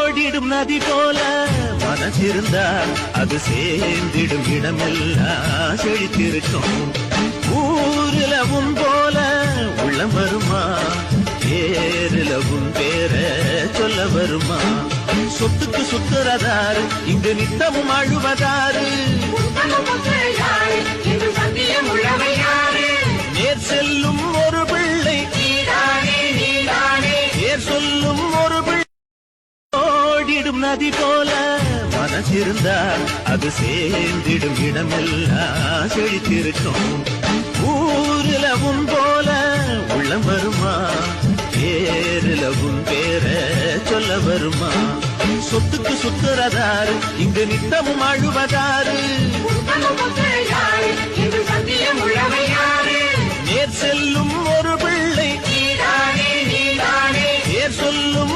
ஓடிடும் நதி போல மனசிருந்தால் அது சேர்ந்திடும் இடமெல்லாம் செழித்திருக்கும். ஊரில உன் போல உள்ளம் வருமா, பேரில உன் பேர சொல்ல வருமா? சொத்துக்கு சுத்துறதாரு, இங்கு நித்தமும் அழுவதாரு. நேர் செல்லும் ஒரு பிள்ளை, நேர் சொல்லும் ஒரு பிள்ளை. ஓடிடும் நதி போல மனசிருந்தால் அது சேர்ந்திடும் இடமெல்லாம் செழித்திருக்கும். ஊரில உன் போல உள்ளம் வருமா, பேரில உன் பேர சொல்ல வருமா? சொத்துக்கு சுத்துறதாரு, இங்கு நித்தமும் அழுவதாரு. நேர் செல்லும் ஒரு பிள்ளை, நேர் சொல்லும்